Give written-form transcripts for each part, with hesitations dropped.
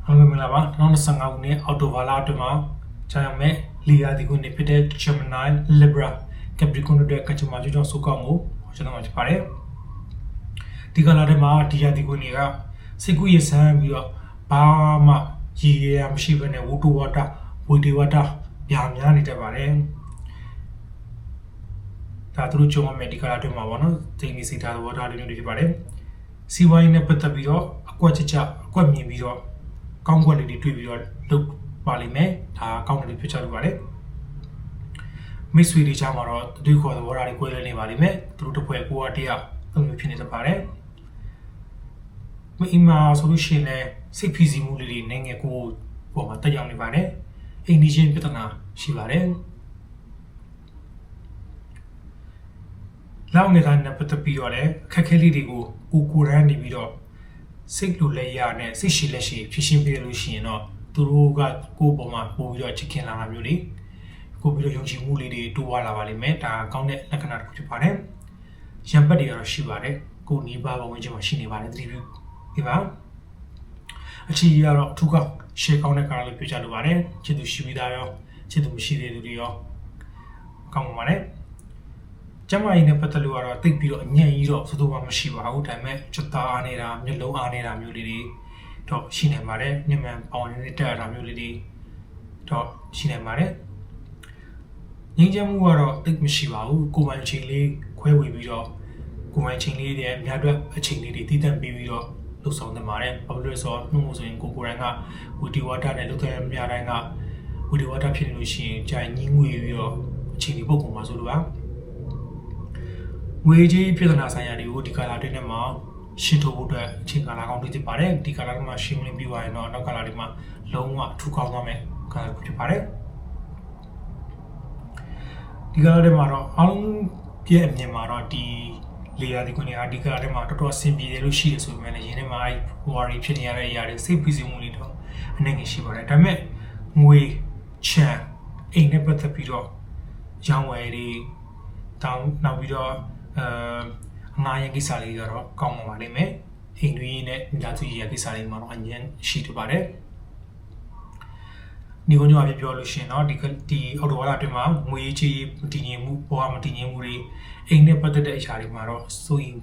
အားလုံးမင်္ဂလာပါ2025ခုနှစ်အောက်တိုဘာလအတွင်းမှာကြာရောက်မဲ့လီယာဒီခုနှစ်ဖြစ်တဲ့ Gemini Libra Capricorn တို့ရဲ့ကချင်မာကျွန်းစုကောင်းကိုကျွန်တော်မှာဖြစ်ပါတယ်ဒီကလာထဲမှာဒီယာဒီခုနှစ်ကစိတ်ကူးရဆန်းပြီးတော့ဘာမှရည်ရမရှိဘဲနဲ့ဝတ္တဝတ္တဝိတေဝတ္တပြာများနေတတ်ပါတယ်ဒါသူတို့ကြုံရမယ့်ဒီကလာအတွင်းမှာပေါ့နော်ဒိန်းမီစိတ်ထားသဘောထားတွေမျိုးတွေဖြစ်ပါတယ်စီဝိုင်းနဲ့ပတ်သက်ပြီးတော့အကွက်ချအကွက်မြင်ပြီးတော့ကောင်းကွက်လေးတွေတွေ့ပြီးတော့လုပ်ပါလိမ့်မယ်ဒါကောင်းတယ်ဖြစ်ချလို့ပါတယ်မိတ်ဆွေတွေကြားမှာတော့တွေ့ခေါ်သဘောထားတွေကိုယ်လည်းနေပါလိမ့်မယ်သူတို့တစ်ဖွဲ့ကိုယ်ကတည်းကအမျိုးဖြစ်နေတတ်ပါတယ်မိမာဆိုလို့ရှိရင်လည်းစိတ်ဖိစီးမှုလေးတွေနိုင်ငယ်ကိုပေါ်မှာတက်ရောက်နေပါတယ်အိမ်နီးချင်းပြဿနာရှိပါတယ်လောက်ငယ်သားနဲ့ပတ်သက်ပြီးတော့လည်းအခက်အခဲလေးတွေကိုကိုယ်ရန်နေပြီးတော့စိတ်လိုလက်ရနဲ့စိတ်ရှိလက်ရှိဖြစ်ရှင်းပြလို့ရှိရင်တော့သူတို့ကကိုယ်ပေါ်မှာပို့ပြီးတော့ချစ်ခင်လာတာမျိုးလေးကိုပြီးတော့ယုံကြည်မှုလေးတွေတိုးဝလာပါလိမ့်မယ်ဒါကောင်းတဲ့လက္ခဏာတစ်ခုဖြစ်ပါတယ်ရံပတ်တွေကတော့ရှိပါတယ်ကိုနီးပါးဘဝင်ချင်းမှာရှိနေပါတယ်သတိပြုဒီပါအချီကတော့အထူးကရှေ့ကောင်းတဲ့ကားလေးပြချလိုပါတယ်ချစ်သူရှိပြီးသားရောချစ်သူမရှိသေးသူတွေရောကောင်းပါပါတယ်ကျမကြီးနဲ့ပတ်သက်လို့ကတော့တိတ်ပြီးတော့အညံ့ကြီးတော့သို့တော်မရှိပါဘူးဒါပေမဲ့ချက်သားအားနေတာမျက်လုံးအားနေတာမျိုးလေးတွေတော့ရှိနေပါတယ်ညမှန်ပေါင်နေတဲ့တက်တာမျိုးလေးတွေတော့ရှိနေပါတယ်ငြိမ်းချမ်းမှုကတော့တိတ်မရှိပါဘူးကိုယ်ပိုင်ချိန်လေးခွဲဝေပြီးတော့ကိုယ်ပိုင်ချိန်လေးတွေအများအတွက်အချိန်လေးတွေတည်တံ့ပြီးတော့လှုပ်ဆောင်နေပါတယ်ဘာလို့လဲဆိုတော့နှုတ်မို့ဆိုရင်ကိုယ်တိုင်ကဝီဒီဝါတာနဲ့လုပ်တဲ့များတိုင်းကဝီဒီဝါတာဖြစ်နေလို့ရှိရင်ကြာညင်းငွေပြီးတော့အချိန်ဒီပုတ်ကုန်ပါဆိုလို့ပါငွေကြီးပြည်ထနာဆိုင်ရာတွေကိုဒီကာလာတွင်းထဲမှာရှင်းထုတ်ဖို့အတွက်အချိန်ကာလကောင်းတွေဖြစ်ပါတယ်ဒီကာလာမှာရှင်းလင်းပြီးသွားရင်တော့နောက်ကာလာတွေမှာလုံးဝထူကောင်းသွားမယ်ကာလာဖြစ်ပါတယ်ဒီကာလာတွေမှာတော့အားလုံးပြည့်အမြင်မှာတော့ဒီလေယာဒီကွန်ရာဒီကာလာတွေမှာတော်တော်အဆင်ပြေတယ်လို့ရှိရဆိုပေမဲ့လည်းရင်းထဲမှာအဲ့ဝါရီဖြစ်နေရတဲ့အရာတွေစိတ်ဖိစီးမှုတွေတော့အနေငယ်ရှိပါတယ်ဒါပေမဲ့ငွေချမ်းအိမ်နဲ့ပတ်သက်ပြီးတော့ရောင်းဝယ်တွေတောင်းနောက်ပြီးတော့ငါးရင်ကိစ္စလေးကတော့ကောင်းပါလိမ့်မယ်အိမ်တွင်းနဲ့မိသားစုရဲ့ကိစ္စလေးမှာတော့အញ្ញံရှိတပါတယ်ဒီကုန်းကြောင့်ပြောလို့ရှိရင်တော့ဒီအော်တိုဝါလာအတွင်းမှာငွေကြေးမတည်ငြိမ်မှုပေါ်မတည်ငြိမ်မှုတွေအိမ်နဲ့ပတ်သက်တဲ့အရာတွေမှာတော့စိုးရင်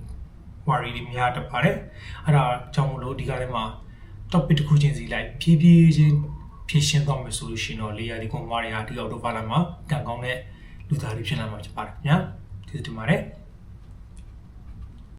ဝါရီတွေများတတ်ပါတယ်အဲ့ဒါကြောင့်မလို့ဒီကနေ့မှာ topic တစ်ခုချင်းစီလိုက်ဖြည်းဖြည်းချင်းဖြည့်ရှင်းသွားမယ်ဆိုလို့ရှိရင်တော့လေယာဒီကွန်မာတွေဟာဒီအော်တိုဝါလာမှာကံကောင်းတဲ့လူသားတွေဖြစ်လာမှာဖြစ်ပါတယ်ခင်ဗျာကျေးဇူးတင်ပါတယ်